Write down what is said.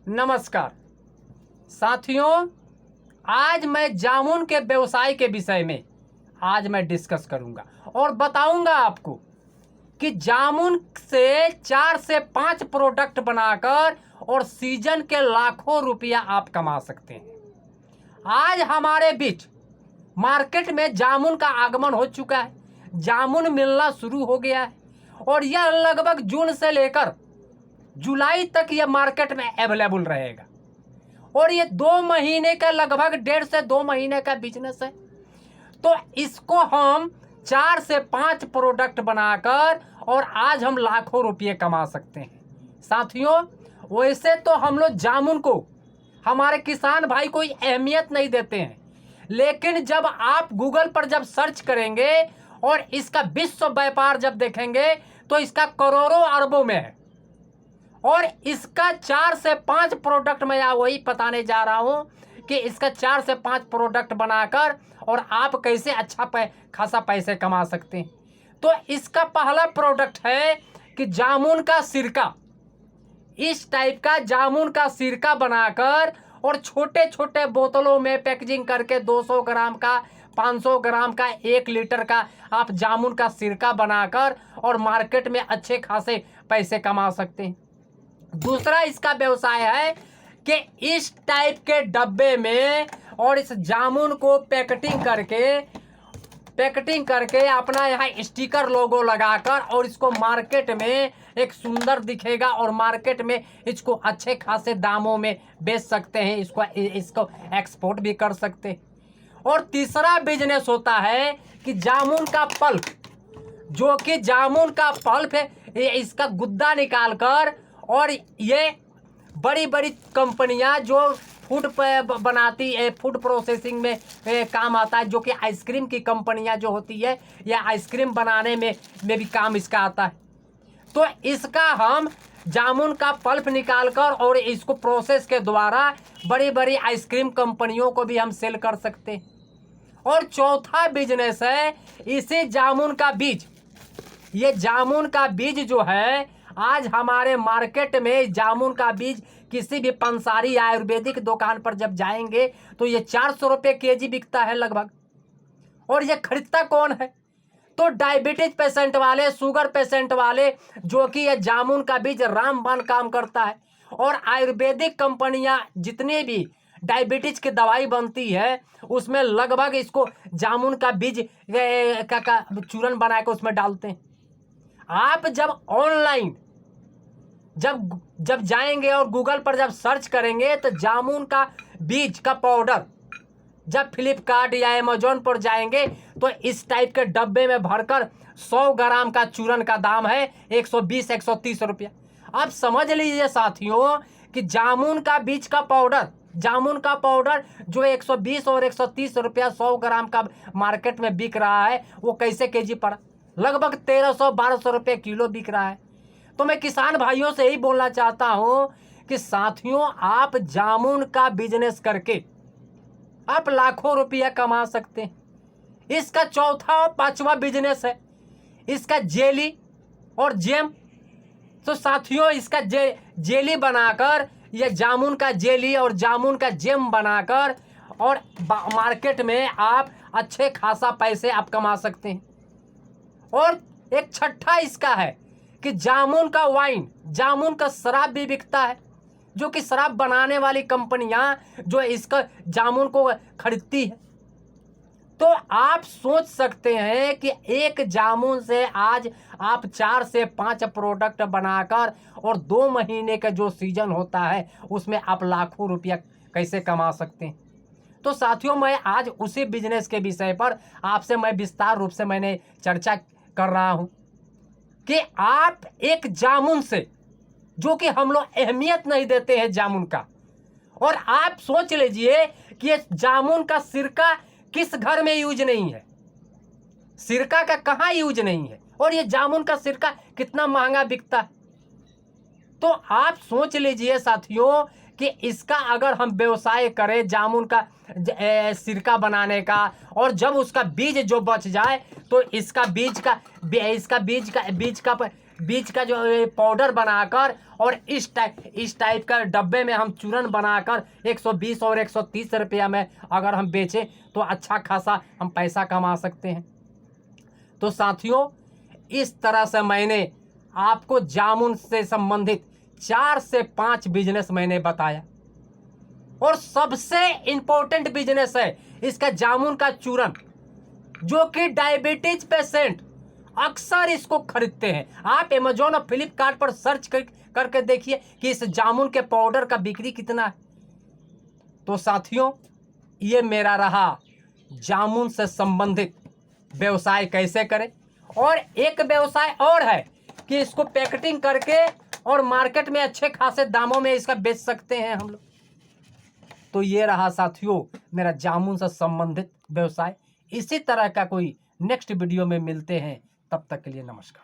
नमस्कार साथियों, आज मैं जामुन के व्यवसाय के विषय में आज मैं डिस्कस करूंगा और बताऊंगा आपको कि जामुन से 4 से 5 प्रोडक्ट बनाकर और सीजन के लाखों रुपया आप कमा सकते हैं। आज हमारे बीच मार्केट में जामुन का आगमन हो चुका है, जामुन मिलना शुरू हो गया है और यह लगभग जून से लेकर जुलाई तक यह मार्केट में अवेलेबल रहेगा और ये 2 महीने का लगभग 1.5 से 2 महीने का बिजनेस है। तो इसको हम 4 से 5 प्रोडक्ट बनाकर और आज हम लाखों रुपये कमा सकते हैं। साथियों, वैसे तो हम लोग जामुन को हमारे किसान भाई कोई अहमियत नहीं देते हैं, लेकिन जब आप गूगल पर जब सर्च करेंगे और इसका विश्व व्यापार जब देखेंगे तो इसका करोड़ों अरबों में है और इसका 4 से 5 प्रोडक्ट मैं वही बताने जा रहा हूं कि इसका 4 से 5 प्रोडक्ट बनाकर और आप कैसे अच्छा खासा पैसे कमा सकते हैं। तो इसका पहला प्रोडक्ट है कि जामुन का सिरका। इस टाइप का जामुन का सिरका बनाकर और छोटे छोटे बोतलों में पैकेजिंग करके 200 ग्राम का, 500 ग्राम का, 1 लीटर का आप जामुन का सिरका बनाकर और मार्केट में अच्छे खासे पैसे कमा सकते हैं। दूसरा इसका व्यवसाय है कि इस टाइप के डब्बे में और इस जामुन को पैकेटिंग करके अपना यहाँ स्टिकर लोगो लगाकर और इसको मार्केट में एक सुंदर दिखेगा और मार्केट में इसको अच्छे खासे दामों में बेच सकते हैं, इसको एक्सपोर्ट भी कर सकते हैं। और तीसरा बिजनेस होता है कि जामुन का पल्प, जो कि जामुन का पल्प है, इसका गुद्दा निकाल कर और ये बड़ी बड़ी कंपनियां जो फूड बनाती है, फूड प्रोसेसिंग में काम आता है, जो कि आइसक्रीम की कंपनियां जो होती है या आइसक्रीम बनाने में भी काम इसका आता है। तो इसका हम जामुन का पल्प निकालकर और इसको प्रोसेस के द्वारा बड़ी बड़ी आइसक्रीम कंपनियों को भी हम सेल कर सकते हैं। और चौथा बिजनेस है इसी जामुन का बीज। ये जामुन का बीज जो है, आज हमारे मार्केट में जामुन का बीज किसी भी पंसारी आयुर्वेदिक दुकान पर जब जाएंगे तो ये 400 रुपये केजी बिकता है लगभग। और ये खरीदता कौन है? तो डायबिटीज पेशेंट वाले, शुगर पेशेंट वाले, जो कि ये जामुन का बीज रामबाण काम करता है। और आयुर्वेदिक कंपनियां जितने भी डायबिटीज की दवाई बनती है उसमें लगभग इसको जामुन का बीज का चूरन बना के उसमें डालते हैं। आप जब ऑनलाइन जब जाएंगे और गूगल पर जब सर्च करेंगे तो जामुन का बीज का पाउडर जब फ्लिपकार्ट या अमेजोन पर जाएंगे तो इस टाइप के डब्बे में भरकर 100 ग्राम का चूरन का दाम है 120-130 रुपया। आप समझ लीजिए साथियों कि जामुन का बीज का पाउडर, जामुन का पाउडर जो 120 और 130 रुपया 100 ग्राम का मार्केट में बिक रहा है, वो कैसे केजी पड़ा? लगभग 1300-1200 रुपये किलो बिक रहा है। तो मैं किसान भाइयों से ही बोलना चाहता हूं कि साथियों, आप जामुन का बिजनेस करके आप लाखों रुपया कमा सकते हैं। इसका चौथा और 5वां बिजनेस है इसका जेली और जेम। तो साथियों, इसका जेली बनाकर, यह जामुन का जेली और जामुन का जेम बनाकर और मार्केट में आप अच्छे खासा पैसे आप कमा सकते हैं। और एक छठा इसका है कि जामुन का वाइन, जामुन का शराब भी बिकता है, जो कि शराब बनाने वाली कंपनियां जो इसका जामुन को खरीदती है। तो आप सोच सकते हैं कि एक जामुन से आज आप 4 से 5 प्रोडक्ट बनाकर और 2 महीने का जो सीजन होता है उसमें आप लाखों रुपया कैसे कमा सकते हैं। तो साथियों, मैं आज उसी बिजनेस के विषय पर आपसे मैं विस्तार रूप से मैंने चर्चा कर रहा हूं कि आप एक जामुन से, जो कि हम लोग अहमियत नहीं देते हैं जामुन का, और आप सोच लीजिए कि ये जामुन का सिरका किस घर में यूज नहीं है, सिरका का कहाँ यूज नहीं है, और ये जामुन का सिरका कितना महंगा बिकता है। तो आप सोच लीजिए साथियों कि इसका अगर हम व्यवसाय करें जामुन का सिरका बनाने का, और जब उसका बीज जो बच जाए तो इसका बीज का बीज का जो पाउडर बनाकर और इस टाइप का डब्बे में हम चूरन बनाकर 120 और 130 रुपया में अगर हम बेचें तो अच्छा खासा हम पैसा कमा सकते हैं। तो साथियों, इस तरह से मैंने आपको जामुन से संबंधित 4 से 5 बिजनेस मैंने बताया, और सबसे इंपॉर्टेंट बिजनेस है इसका जामुन का चूरन, जो कि डायबिटीज पेशेंट अक्सर इसको खरीदते हैं। आप अमेजोन और फ्लिपकार्ट पर सर्च करके देखिए कि इस जामुन के पाउडर का बिक्री कितना है। तो साथियों, ये मेरा रहा जामुन से संबंधित व्यवसाय कैसे करें। और एक व्यवसाय और है कि इसको पैकेटिंग करके और मार्केट में अच्छे खासे दामों में इसका बेच सकते हैं हम लोग। तो ये रहा साथियों मेरा जामुन से संबंधित व्यवसाय। इसी तरह का कोई नेक्स्ट वीडियो में मिलते हैं, तब तक के लिए नमस्कार।